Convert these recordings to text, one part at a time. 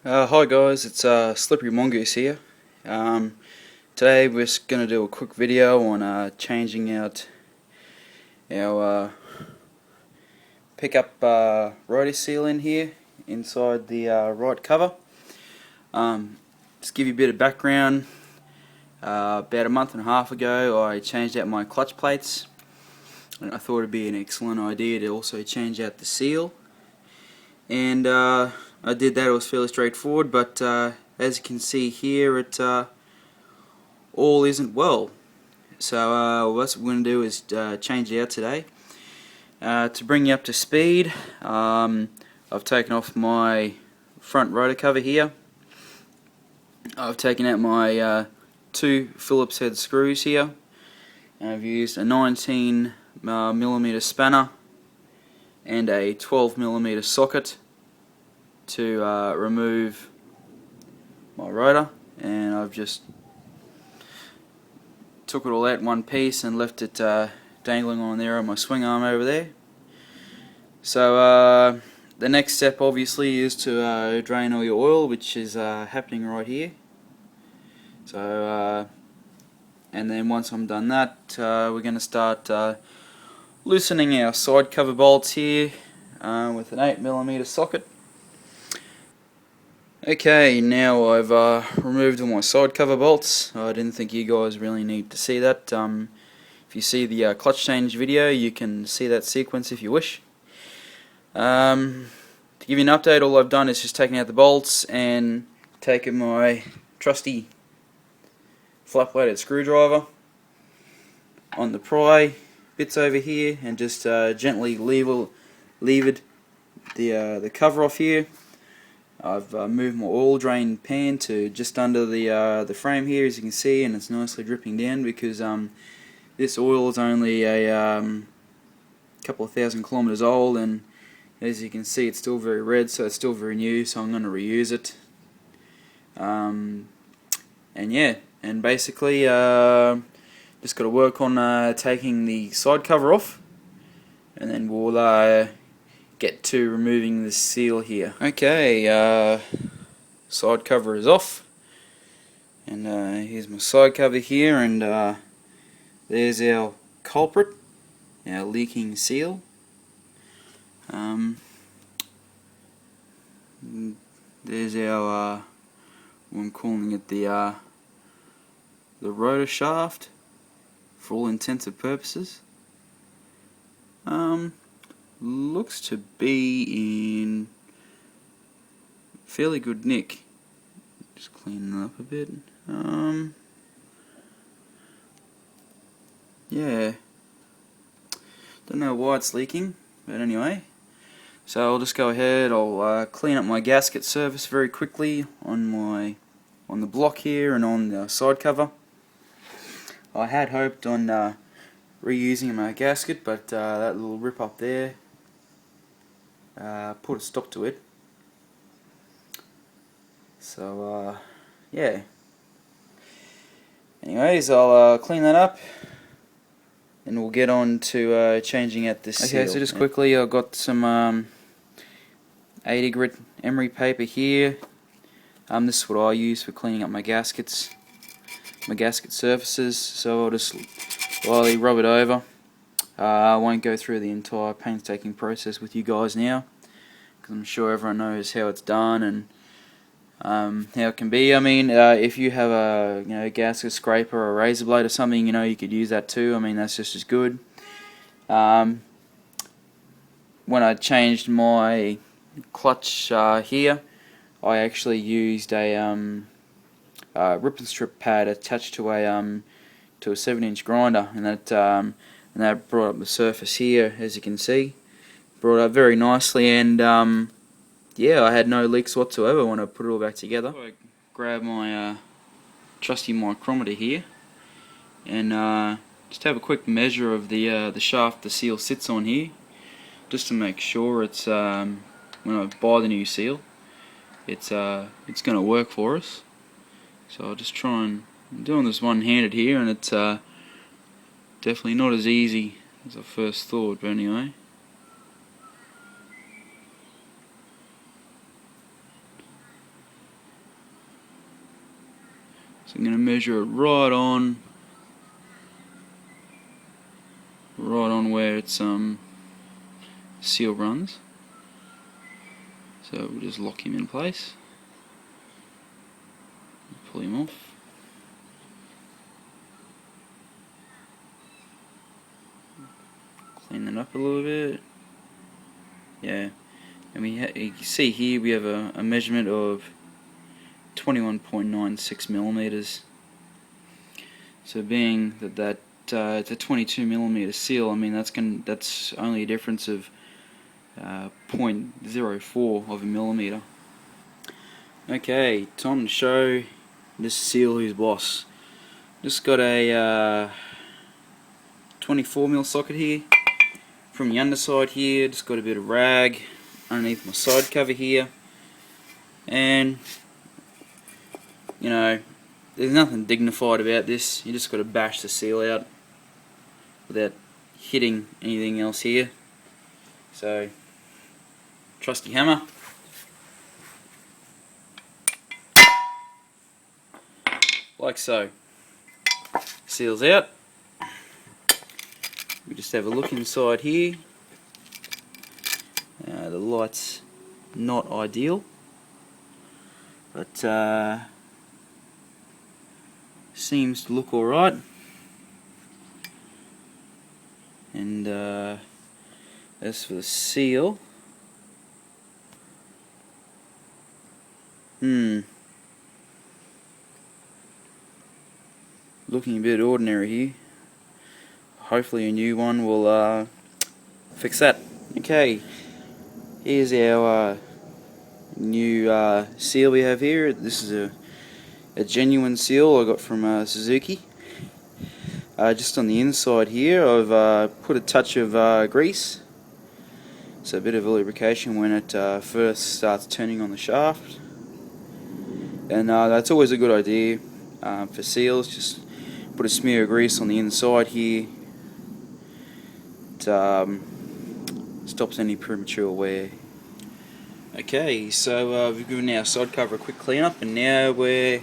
Hi guys, it's Slippery Mongoose here. Today we're just going to do a quick video on changing out our pickup rotor seal in here inside the right cover. Just give you a bit of background. About a month and a half ago I changed out my clutch plates, and I thought it would be an excellent idea to also change out the seal. And I did that. It was fairly straightforward, but as you can see here, it all isn't well. So what we're going to do is change it out today. To bring you up to speed, I've taken off my front rotor cover here. I've taken out my two Phillips head screws here. I've used a 19mm spanner and a 12mm socket to remove my rotor, and I've just took it all out in one piece and left it dangling on there on my swing arm over there. So the next step obviously is to drain all your oil, which is happening right here. So and then once I'm done that, we're going to start loosening our side cover bolts here with an 8mm socket. Okay, now I've removed all my side cover bolts. I didn't think you guys really need to see that. If you see the clutch change video, you can see that sequence if you wish. To give you an update, all I've done is just taken out the bolts and taken my trusty flat bladed screwdriver on the pry bits over here and just gently levered the cover off here. I've moved my oil drain pan to just under the frame here, as you can see, and it's nicely dripping down because this oil is only a couple of thousand kilometers old, and as you can see it's still very red, so it's still very new, so I'm going to reuse it. And yeah, and basically just got to work on taking the side cover off, and then we'll get to removing the seal here. Okay, side cover is off, and here's my side cover here, and there's our culprit, our leaking seal. There's our I'm calling it the rotor shaft for all intents and purposes. Looks to be in fairly good nick. Just cleaning it up a bit. Yeah, don't know why it's leaking, but anyway. So I'll just go ahead. I'll clean up my gasket surface very quickly on the block here and on the side cover. I had hoped on reusing my gasket, but that little rip up there put a stop to it. So yeah. Anyways, I'll clean that up, and we'll get on to changing out this seal. Okay, so just quickly, I've got some 80 grit emery paper here. This is what I use for cleaning up my gasket surfaces. So I'll just lightly rub it over. I won't go through the entire painstaking process with you guys now, because I'm sure everyone knows how it's done and how it can be. I mean, if you have a gasket scraper or a razor blade or something, you could use that too. I mean, that's just as good. When I changed my clutch here, I actually used a rip and strip pad attached to a 7-inch grinder, and that brought up the surface here, as you can see. Brought up very nicely, and yeah, I had no leaks whatsoever when I put it all back together. I grab my trusty micrometer here and just have a quick measure of the shaft the seal sits on here, just to make sure it's when I buy the new seal, it's going to work for us. So I'll just try and I'm doing this one-handed here, and it's definitely not as easy as I first thought, but anyway. So I'm going to measure it right on where its seal runs. So we'll just lock him in place, pull him off. Clean it up a little bit. Yeah, and you can see here we have a measurement of 21.96 millimeters. So being that it's a 22 millimeter seal, I mean that's only a difference of 0.04 of a millimeter. Okay, time to show this seal who's boss. Just got a 24mm socket here. From the underside here, just got a bit of rag underneath my side cover here, and you know, there's nothing dignified about this. You just got to bash the seal out without hitting anything else here. So, trusty hammer. Like so. Seal's out. We just have a look inside here. The light's not ideal, but seems to look alright. And as for the seal, looking a bit ordinary here. Hopefully a new one will fix that. Okay, here's our new seal we have here. This is a genuine seal I got from Suzuki. Just on the inside here I've put a touch of grease, so a bit of lubrication when it first starts turning on the shaft. And that's always a good idea for seals. Just put a smear of grease on the inside here. It stops any premature wear. Okay, so we've given our side cover a quick clean up, and now we're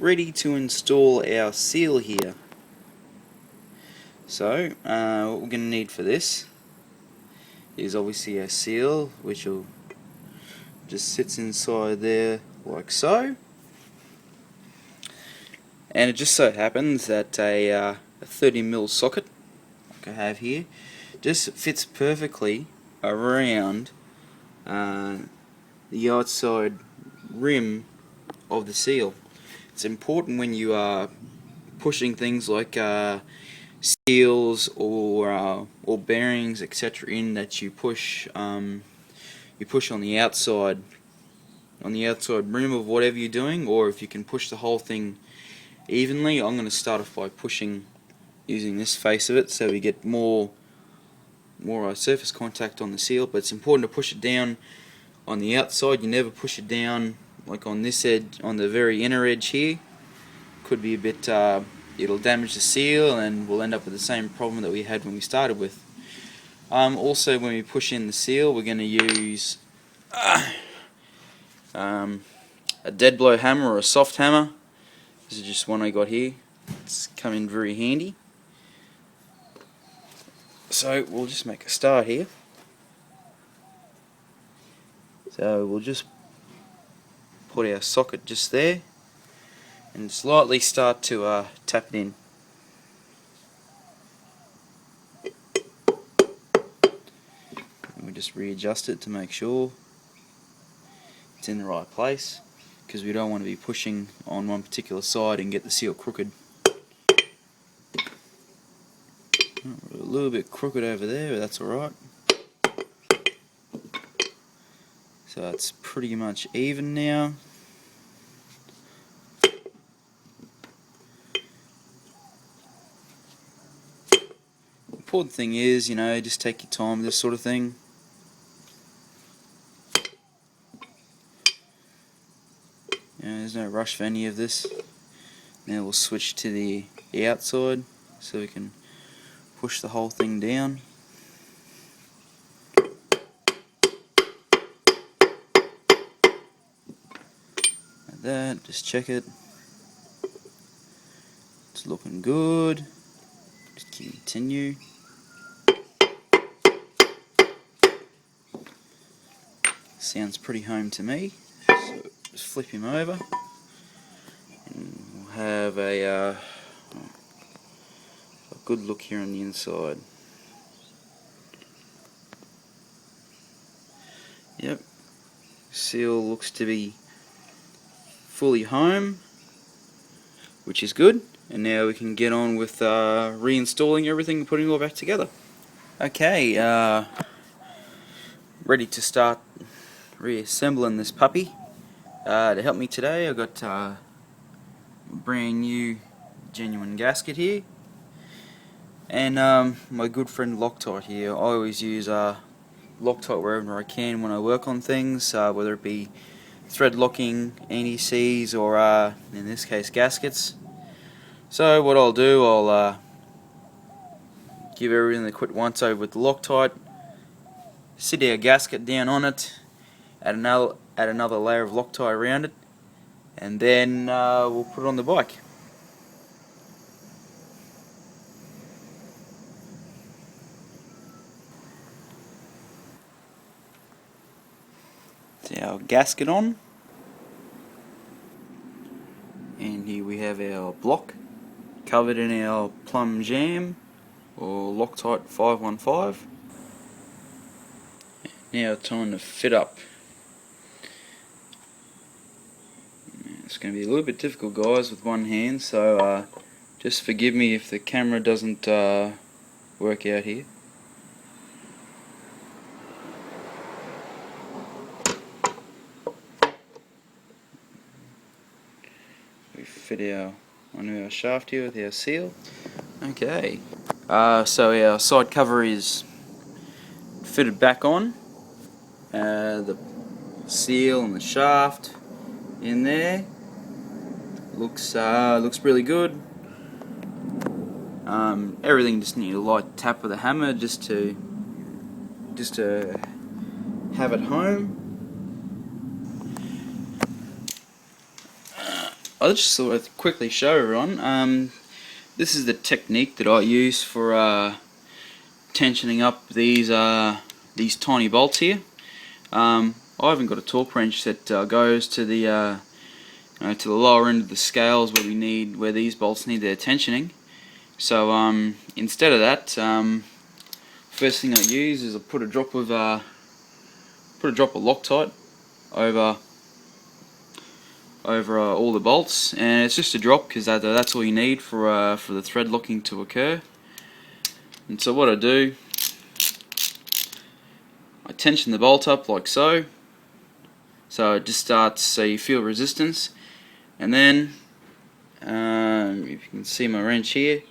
ready to install our seal here. So what we're going to need for this is obviously our seal, which will just sits inside there like so. And it just so happens that a 30mm socket like I have here just fits perfectly around the outside rim of the seal. It's important when you are pushing things like seals or bearings, etc., in that you push on the outside rim of whatever you're doing, or if you can push the whole thing evenly. I'm going to start off by pushing using this face of it, so we get more surface contact on the seal. But it's important to push it down on the outside. You never push it down like on this edge, on the very inner edge here. Could be a bit it'll damage the seal, and we'll end up with the same problem that we had when we started with. Also, when we push in the seal, we're going to use a dead blow hammer or a soft hammer. This is just one I got here. It's come in very handy. So we'll just make a start here. So we'll just put our socket just there and slightly start to tap it in. And we just readjust it to make sure it's in the right place, because we don't want to be pushing on one particular side and get the seal crooked. A little bit crooked over there, but that's alright. So it's pretty much even now. Important thing is, just take your time with this sort of thing. There's no rush for any of this. Now we'll switch to the outside so we can push the whole thing down. like that, just check it. It's looking good. Just continue. Sounds pretty home to me. So just flip him over, and we'll have a good look here on the inside. Yep, seal looks to be fully home, which is good. And now we can get on with reinstalling everything and putting it all back together. Okay, ready to start reassembling this puppy. To help me today, I got a brand new genuine gasket here, and my good friend Loctite here. I always use Loctite wherever I can when I work on things, whether it be thread locking, anti-seize, or in this case gaskets. So what I'll do, I'll give everything a quick once over with the Loctite, sit our gasket down on it, add another layer of Loctite around it, and then we'll put it on the bike. It's our gasket on, and here we have our block covered in our plum jam or Loctite 515. Now time to fit up. It's going to be a little bit difficult, guys, with one hand, so just forgive me if the camera doesn't work out here. We fit onto our shaft here with our seal. Okay, so our side cover is fitted back on. The seal and the shaft in there looks really good. Everything just needs a light tap with a hammer just to have it home. I'll just sort of quickly show everyone. This is the technique that I use for tensioning up these tiny bolts here. I haven't got a torque wrench that goes to the lower end of the scales where these bolts need their tensioning. So instead of that, first thing I use is I put a drop of Loctite over all the bolts, and it's just a drop because that's all you need for the thread locking to occur. And so what I do, I tension the bolt up like so. So it just starts, so you feel resistance, and then if you can see my wrench here,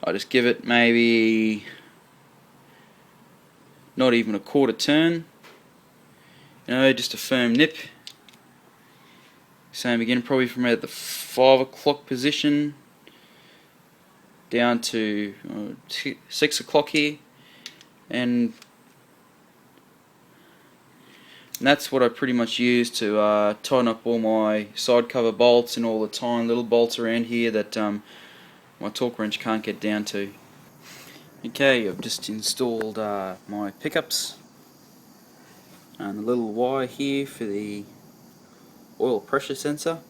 I just give it maybe not even a quarter turn, just a firm nip. Same again, probably from about the 5 o'clock position down to 6 o'clock here, and that's what I pretty much use to tighten up all my side cover bolts and all the tiny little bolts around here that my torque wrench can't get down to. Okay, I've just installed my pickups and a little wire here for the oil pressure sensor.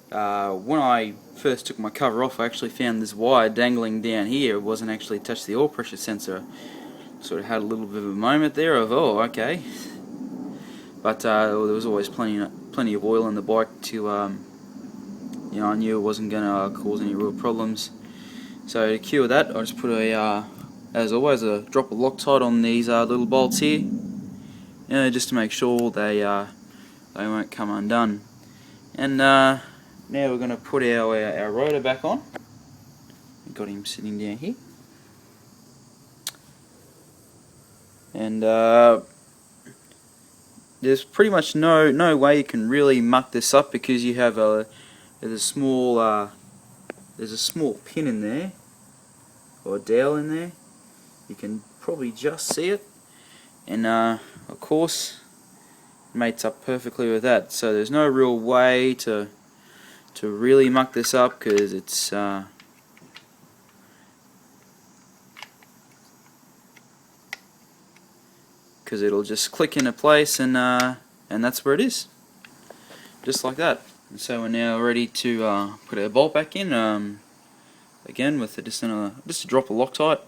When I first took my cover off, I actually found this wire dangling down here. It wasn't actually touched the oil pressure sensor. Sort of had a little bit of a moment there of, oh, okay. But there was always plenty of oil in the bike to, I knew it wasn't going to cause any real problems. So to cure that, I just put as always, a drop of Loctite on these little bolts here, just to make sure they won't come undone. And now we're going to put our rotor back on. We've got him sitting down here, and there's pretty much no way you can really muck this up because you have there's a small pin in there, or a dowel in there. You can probably just see it, and of course mates up perfectly with that. So there's no real way to really muck this up, because it's because it'll just click into place, and that's where it is, just like that. And so we're now ready to put our bolt back in, again with just a drop of Loctite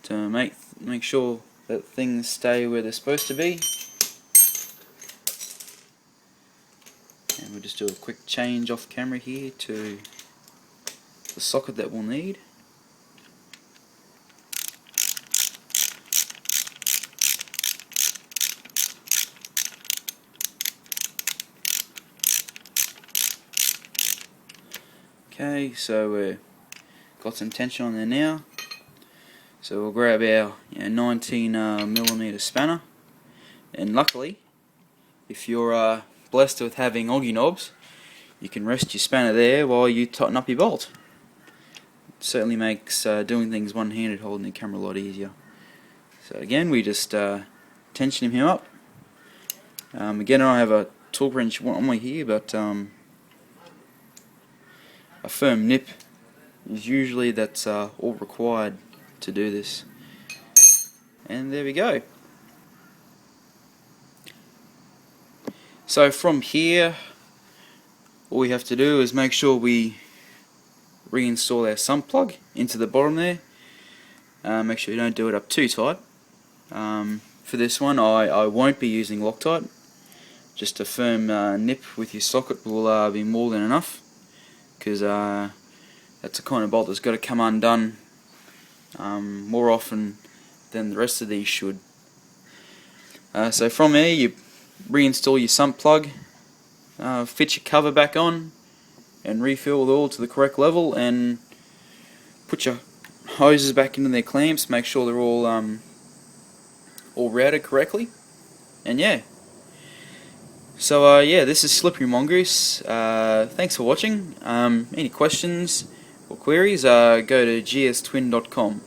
to make sure that things stay where they're supposed to be. And we'll just do a quick change off camera here to the socket that we'll need. Okay, so we've got some tension on there now. So we'll grab our 19mm spanner, and luckily, if you're blessed with having Oggy knobs, you can rest your spanner there while you tighten up your bolt. It certainly makes doing things one-handed, holding the camera a lot easier. So again, we just tension him up. Again, I don't have a torque wrench on me here, but a firm nip is usually that's all required to do this. And there we go. So from here, all we have to do is make sure we reinstall our sump plug into the bottom there. Make sure you don't do it up too tight. For this one, I won't be using Loctite. Just a firm nip with your socket will be more than enough, because that's the kind of bolt that's got to come undone more often than the rest of these should. So from here, you reinstall your sump plug, fit your cover back on, and refill the oil to the correct level, and put your hoses back into their clamps. Make sure they're all routed correctly, and yeah. So yeah, this is Slippery Mongoose. Thanks for watching. Any questions or queries, go to gstwin.com.